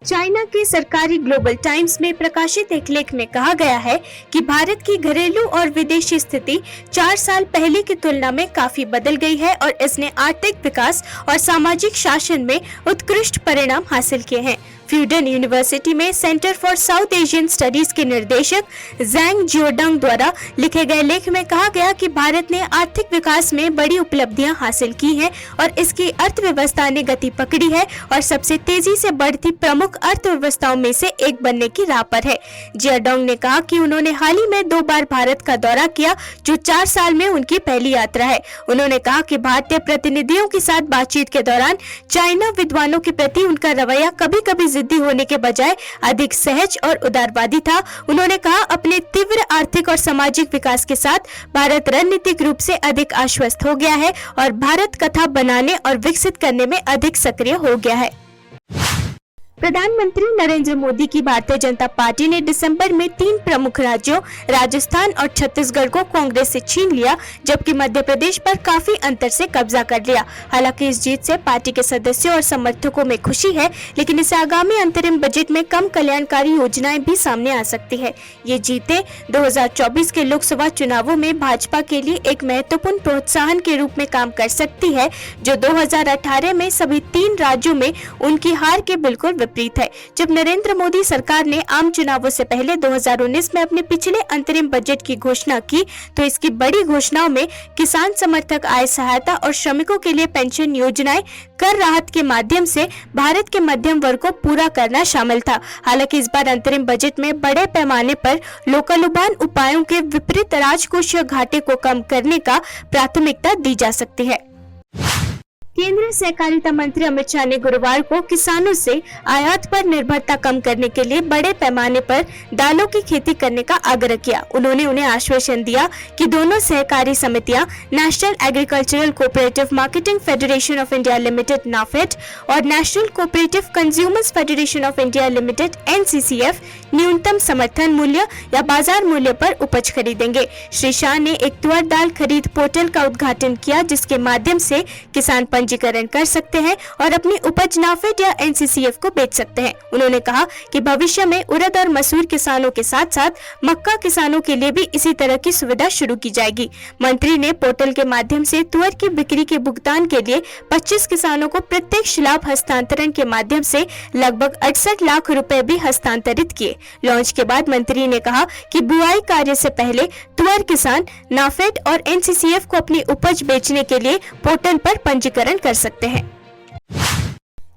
China के सरकारी global times में प्रकाशित एक लेख में कहा गया है कि भारत की घरेलू और विदेशी स्थिति 4 साल पहले की तुलना में काफी बदल गई है और इसने आर्थिक विकास और सामाजिक शासन में उत्कृष्ट परिणाम हासिल किए हैं। फ्यूडन यूनिवर्सिटी में centre for south Asian studies के निर्देशक जैंग जियोडंग द्वारा लिखे गए लेख में कहा गया कि भारत ने आर्थिक विकास में बड़ी उपलब्धियां हासिल की हैं और इसकी अर्थव्यवस्था ने गति पकड़ी है और सबसे तेजी से बढ़ती प्रमुख अर्थव्यवस्थाओं में से एक बनने की राह पर है। जियोडंग ने कहा कि उन्होंने हाल ही में 2 बार भारत का दौरा किया, जो 4 साल में उनकी पहली यात्रा है। उन्होंने कहा कि भारतीय प्रतिनिधियों के साथ बातचीत के दौरान चाइना विद्वानों के प्रति उनका रवैया कभी-कभी जिद्दी होने के बजाय अधिक सहज और उदारवादी था। उन्होंने कहा, अपने तीव्र आर्थिक और सामाजिक विकास के साथ भारत रणनीतिक रूप से अधिक आश्वस्त हो गया है और भारत कथा बनाने और विकसित करने में अधिक सक्रिय हो गया है। प्रधानमंत्री नरेंद्र मोदी की भारतीय जनता पार्टी ने दिसंबर में 3 प्रमुख राज्यों राजस्थान और छत्तीसगढ़ को कांग्रेस से छीन लिया, जबकि मध्य प्रदेश पर काफी अंतर से कब्जा कर लिया। हालांकि इस जीत से पार्टी के सदस्यों और समर्थकों में खुशी है, लेकिन इसे आगामी अंतरिम बजट में कम कल्याणकारी योजनाएं भी सामने आ सकती है। ये जीतें 2024 के लोकसभा चुनावों में भाजपा के लिए एक महत्वपूर्ण प्रोत्साहन के रूप में काम कर सकती है, जो 2018 में सभी 3 राज्यों में उनकी हार के बिल्कुल विपरीत है। जब नरेंद्र मोदी सरकार ने आम चुनावों से पहले 2019 में अपने पिछले अंतरिम बजट की घोषणा की, तो इसकी बड़ी घोषणाओं में किसान समर्थक आय सहायता और श्रमिकों के लिए पेंशन योजनाएं, कर राहत के माध्यम से भारत के मध्यम वर्ग को पूरा करना शामिल था। हालांकि इस बार अंतरिम बजट में बड़े पैमाने पर लोकालुबान उपायों के विपरीत राजकोषीय घाटे को कम करने का प्राथमिकता दी जा सकती है। केंद्रीय सहकारिता मंत्री अमित शाह ने गुरुवार को किसानों से आयात पर निर्भरता कम करने के लिए बड़े पैमाने पर दालों की खेती करने का आग्रह किया। उन्होंने उन्हें आश्वासन दिया कि दोनों सहकारी समितियां national agricultural cooperative marketing federation of India limited NAFED और national cooperative consumers federation of India limited NCCF न्यूनतम समर्थन मूल्य या बाजार मूल्य पर उपज खरीदेंगे। श्री शाह ने एक तुअर दाल खरीद पोर्टल का उद्घाटन किया, जिसके माध्यम से किसान पंजीकरण कर सकते हैं और अपनी उपज नाफेड या NCCF को बेच सकते हैं। उन्होंने कहा कि भविष्य में उड़द और मसूर किसानों के साथ साथ मक्का किसानों के लिए भी इसी तरह की सुविधा शुरू की जाएगी। मंत्री ने पोर्टल के माध्यम से तुअर की बिक्री के भुगतान के लिए 25 किसानों को प्रत्यक्ष लाभ हस्तांतरण के माध्यम से लगभग 68 लाख रुपए भी हस्तांतरित किए। लॉन्च के बाद मंत्री ने कहा कि बुआई कार्य से पहले तुअर किसान नाफेड और NCCF को अपनी उपज बेचने के लिए पोर्टल पर पंजीकरण कर सकते हैं।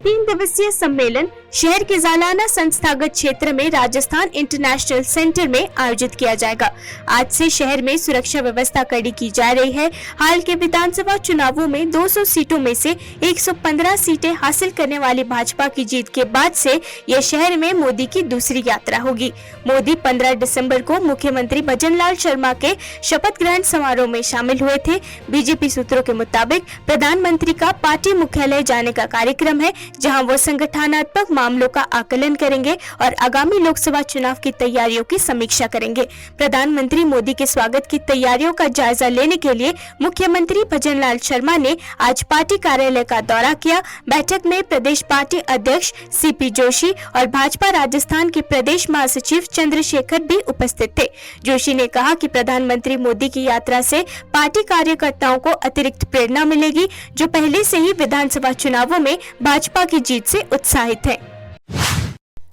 3 दिवसीय सम्मेलन शहर के जालाना संस्थागत क्षेत्र में राजस्थान इंटरनेशनल सेंटर में आयोजित किया जाएगा। आज से शहर में सुरक्षा व्यवस्था कड़ी की जा रही है। हाल के विधानसभा चुनावों में 200 सीटों में से 115 सीटें हासिल करने वाली भाजपा की जीत के बाद से यह शहर में मोदी की दूसरी यात्रा होगी। मोदी 15 दिसंबर को मुख्यमंत्री भजनलाल शर्मा के शपथ ग्रहण समारोह में शामिल हुए थे। बीजेपी सूत्रों के मुताबिक प्रधानमंत्री का पार्टी मुख्यालय जाने का कार्यक्रम है, जहां वो संगठनात्मक मामलों का आकलन करेंगे और आगामी लोकसभा चुनाव की तैयारियों की समीक्षा करेंगे। प्रधानमंत्री मोदी के स्वागत की तैयारियों का जायजा लेने के लिए मुख्यमंत्री भजनलाल शर्मा ने आज पार्टी कार्यालय का दौरा किया। बैठक में प्रदेश पार्टी अध्यक्ष CP जोशी और भाजपा राजस्थान के प्रदेश महासचिव चंद्रशेखर भी उपस्थित थे। जोशी ने कहा कि प्रधानमंत्री मोदी की यात्रा से पार्टी कार्यकर्ताओं को अतिरिक्त प्रेरणा मिलेगी, जो पहले से ही विधानसभा चुनावों में भाजपा की जीत से उत्साहित है।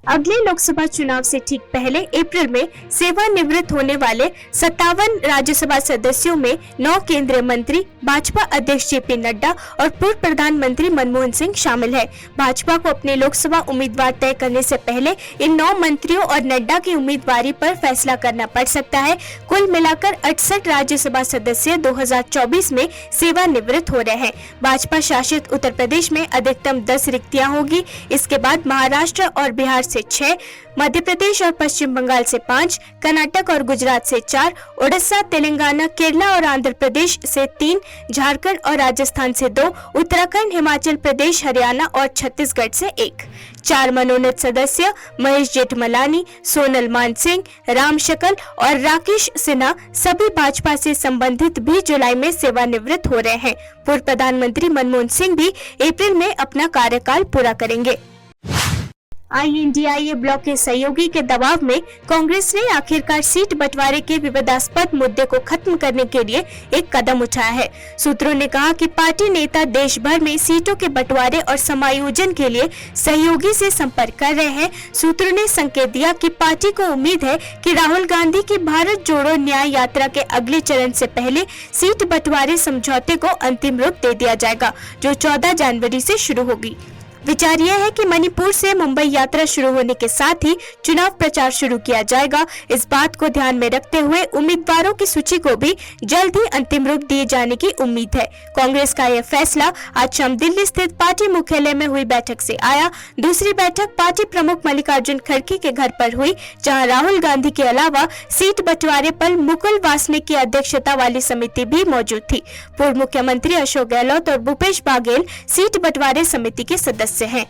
अगले लोकसभा चुनाव से ठीक पहले अप्रैल में सेवानिवृत्त होने वाले 57 राज्यसभा सदस्यों में 9 केंद्रीय मंत्री, भाजपा अध्यक्ष JP नड्डा और पूर्व प्रधानमंत्री मनमोहन सिंह शामिल है। भाजपा को अपने लोकसभा उम्मीदवार तय करने से पहले इन 9 मंत्रियों और नड्डा की उम्मीदवारी पर फैसला करना पड़ सकता है। कुल मिलाकर 68 राज्यसभा सदस्य 2024 में सेवानिवृत्त हो रहे हैं। भाजपा शासित उत्तर प्रदेश में अधिकतम 10 रिक्तियां होगी। इसके बाद महाराष्ट्र और बिहार से 6, मध्य प्रदेश और पश्चिम बंगाल से 5, कर्नाटक और गुजरात से 4, उड़ीसा, तेलंगाना, केरला और आंध्र प्रदेश से 3, झारखंड और राजस्थान से 2, उत्तराखंड, हिमाचल प्रदेश, हरियाणा और छत्तीसगढ़ से 1। 4 मनोनीत सदस्य महेश जेठमलानी, सोनल मानसिंह, राम शकल और राकेश सिन्हा सभी भाजपा से संबंधित भी जुलाई में सेवानिवृत्त हो रहे हैं। पूर्व प्रधानमंत्री मनमोहन सिंह भी अप्रैल में अपना कार्यकाल पूरा करेंगे। INDIA ब्लॉक के सहयोगी के दबाव में कांग्रेस ने आखिरकार सीट बंटवारे के विवादास्पद मुद्दे को खत्म करने के लिए एक कदम उठाया है। सूत्रों ने कहा कि पार्टी नेता देश भर में सीटों के बंटवारे और समायोजन के लिए सहयोगी से संपर्क कर रहे हैं। सूत्रों ने संकेत दिया कि पार्टी को उम्मीद है कि राहुल गांधी की भारत जोड़ो न्याय यात्रा के अगले चरण से पहले सीट बंटवारे समझौते को अंतिम रूप दे दिया जाएगा, जो 14 जनवरी से शुरू होगी। विचार यह है कि मणिपुर से मुंबई यात्रा शुरू होने के साथ ही चुनाव प्रचार शुरू किया जाएगा। इस बात को ध्यान में रखते हुए उम्मीदवारों की सूची को भी जल्द ही अंतिम रूप दिए जाने की उम्मीद है। कांग्रेस का यह फैसला आज शाम दिल्ली स्थित पार्टी मुख्यालय में हुई बैठक से आया। दूसरी बैठक पार्टी प्रमुख मल्लिकार्जुन खड़गे के घर पर हुई, जहां राहुल गांधी के अलावा सीट बंटवारे पर मुकुल वासनिक की अध्यक्षता वाली समिति भी मौजूद थी। पूर्व मुख्यमंत्री अशोक गहलोत और भूपेश बघेल सीट बंटवारे समिति के सदस्य हैं।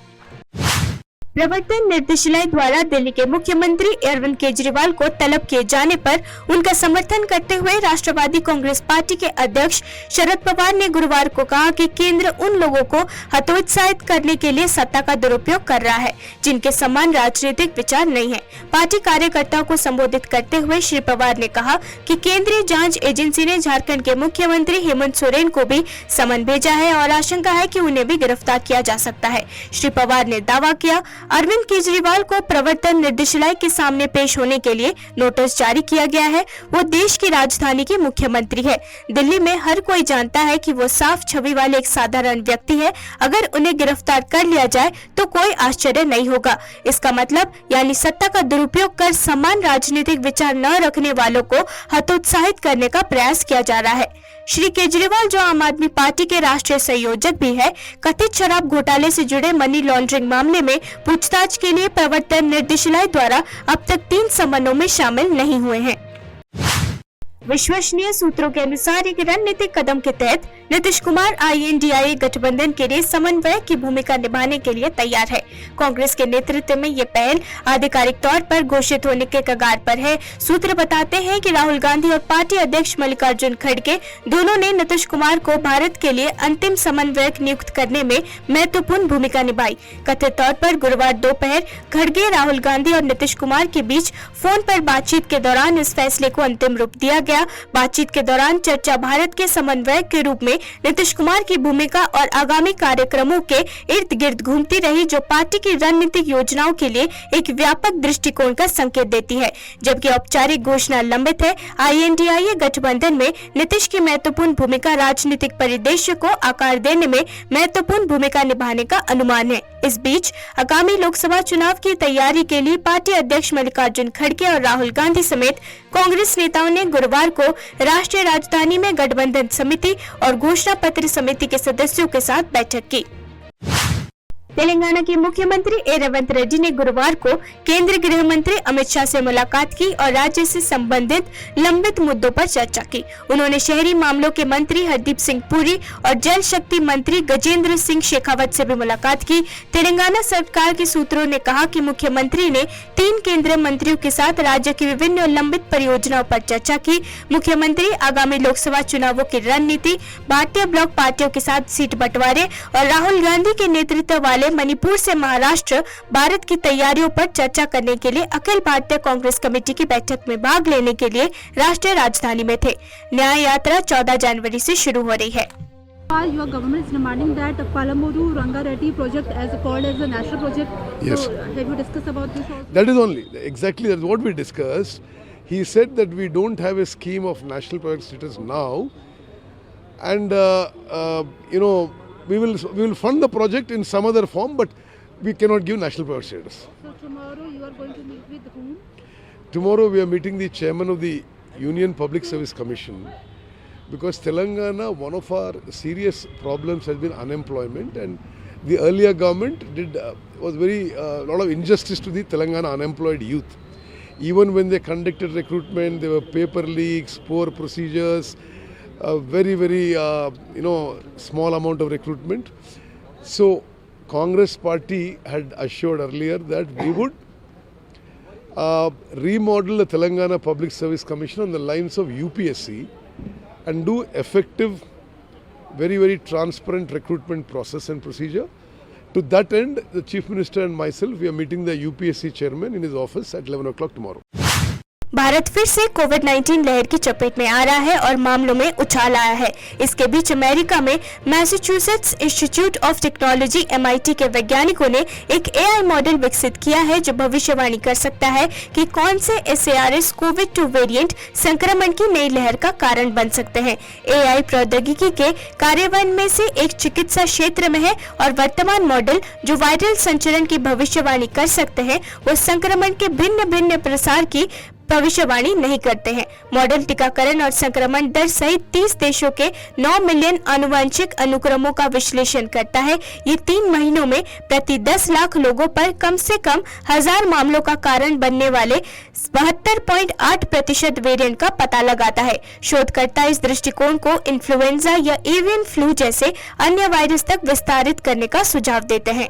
प्रवर्तन निर्देशालय द्वारा दिल्ली के मुख्यमंत्री अरविंद केजरीवाल को तलब किए जाने पर उनका समर्थन करते हुए राष्ट्रवादी कांग्रेस पार्टी के अध्यक्ष शरद पवार ने गुरुवार को कहा कि केंद्र उन लोगों को हतोत्साहित करने के लिए सत्ता का दुरुपयोग कर रहा है जिनके समान राजनीतिक विचार नहीं है। पार्टी कार्यकर्ताओं को संबोधित करते हुए श्री पवार ने कहा कि केंद्रीय जांच एजेंसी ने झारखंड के मुख्यमंत्री हेमंत सोरेन को भी समन भेजा है और आशंका है कि उन्हें भी गिरफ्तार किया जा सकता है। श्री पवार ने दावा किया, अरविंद केजरीवाल को प्रवर्तन निर्देशालय के सामने पेश होने के लिए नोटिस जारी किया गया है। वो देश की राजधानी के मुख्यमंत्री है। दिल्ली में हर कोई जानता है कि वो साफ छवि वाले एक साधारण व्यक्ति है। अगर उन्हें गिरफ्तार कर लिया जाए तो कोई आश्चर्य नहीं होगा। इसका मतलब यानी सत्ता का दुरुपयोग कर समान राजनीतिक विचार न रखने वालों को हतोत्साहित करने का प्रयास किया जा रहा है। श्री केजरीवाल, जो आम आदमी पार्टी के राष्ट्रीय संयोजक भी है, कथित शराब घोटाले से जुड़े मनी लॉन्ड्रिंग मामले में पूछताछ के लिए प्रवर्तन निर्देशालय द्वारा अब तक 3 समनों में शामिल नहीं हुए हैं। विश्वसनीय सूत्रों के अनुसार एक रणनीतिक कदम के तहत नीतीश कुमार INDIA गठबंधन के लिए समन्वयक की भूमिका निभाने के लिए तैयार है। कांग्रेस के नेतृत्व में ये पहल आधिकारिक तौर पर घोषित होने के कगार पर है। सूत्र बताते हैं कि राहुल गांधी और पार्टी अध्यक्ष मल्लिकार्जुन खड़गे दोनों ने नीतीश कुमार को भारत के लिए अंतिम समन्वयक नियुक्त करने में महत्वपूर्ण भूमिका निभाई। कथित तौर पर गुरुवार दोपहर खड़गे, राहुल गांधी और नीतीश कुमार के बीच फोन पर बातचीत के दौरान इस फैसले को अंतिम रूप दिया गया। बातचीत के दौरान चर्चा भारत के समन्वयक के रूप में नीतीश कुमार की भूमिका और आगामी कार्यक्रमों के इर्द गिर्द घूमती रही, जो पार्टी की रणनीतिक योजनाओं के लिए एक व्यापक दृष्टिकोण का संकेत देती है। जबकि औपचारिक घोषणा लंबित है। INDIA गठबंधन में नीतीश की महत्वपूर्ण भूमिका राजनीतिक परिदृश्य को आकार देने में महत्वपूर्ण भूमिका निभाने का अनुमान है। इस बीच आगामी लोकसभा चुनाव की तैयारी के लिए पार्टी अध्यक्ष मल्लिकार्जुन खड़गे और राहुल गांधी समेत कांग्रेस नेताओं ने गुरुवार को राष्ट्रीय राजधानी में गठबंधन समिति और घोषणा पत्र समिति के सदस्यों के साथ बैठक की। तेलंगाना के मुख्यमंत्री रेवंत रेड्डी ने गुरुवार को केंद्रीय गृह मंत्री अमित शाह से मुलाकात की और राज्य से संबंधित लंबित मुद्दों पर चर्चा की। उन्होंने शहरी मामलों के मंत्री हरदीप सिंह पुरी और जल शक्ति मंत्री गजेंद्र सिंह शेखावत से भी मुलाकात की। तेलंगाना सरकार के सूत्रों ने कहा कि मुख्यमंत्री ने 3 केंद्रीय मंत्रियों के साथ राज्य की विभिन्न लंबित परियोजनाओं पर चर्चा की। मुख्यमंत्री आगामी लोकसभा चुनावों की रणनीति, भारतीय ब्लॉक पार्टियों के साथ सीट बंटवारे और राहुल गांधी के नेतृत्व वाले मणिपुर से महाराष्ट्र भारत की तैयारियों पर चर्चा करने के लिए अखिल भारतीय कांग्रेस कमेटी की बैठक में भाग लेने के लिए राष्ट्रीय राजधानी में थे। न्याय यात्रा 14 जनवरी से शुरू हो रही है। Your government is demanding that Palamuru Rangareddy project as called as a national project. Yes. So, have you discussed about this also? That is only exactly that's what we discussed. He said that we don't have a scheme of national project status now, and we will fund the project in some other form, but we cannot give national project status. So tomorrow you are going to meet with whom? Tomorrow we are meeting the chairman of the Union Public Service Commission, because Telangana, one of our serious problems has been unemployment, and the earlier government was very lot of injustice to the Telangana unemployed youth. Even when they conducted recruitment, there were paper leaks, poor procedures, very small amount of recruitment. So Congress party had assured earlier that we would remodel the Telangana Public Service Commission on the lines of UPSC and do effective, very transparent recruitment process and procedure, To that end, the Chief Minister and myself, we are meeting the UPSC chairman in his office at 11 o'clock tomorrow. Bharat फिर से कोविड-19 लहर की चपेट में आ रहा है और मामलों में उछाल आया है। इसके बीच अमेरिका में Massachusetts institute of technology MIT के वैज्ञानिकों ने एक AI मॉडल विकसित किया है जो भविष्यवाणी कर सकता है कि कौन से SARS कोविड-2 वेरिएंट संक्रमण की नई लहर का कारण बन सकते हैं। AI प्रौद्योगिकी के कार्यान्वयन में से एक चिकित्सा क्षेत्र में है और वर्तमान मॉडल जो वायरल संचरण की भविष्यवाणी कर सकते हैं वो संक्रमण के भिन्न प्रसार की भविष्यवाणी नहीं करते हैं। मॉडल टीकाकरण और संक्रमण दर सहित 30 देशों के 9 मिलियन आनुवंशिक अनुक्रमों का विश्लेषण करता है। ये 3 महीनों में प्रति 10 लाख लोगों पर कम से कम 1000 मामलों का कारण बनने वाले 72.8% वेरिएंट का पता लगाता है। शोधकर्ता इस दृष्टिकोण को इन्फ्लुएंजा या एवियन फ्लू जैसे अन्य वायरस तक विस्तारित करने का सुझाव देते हैं।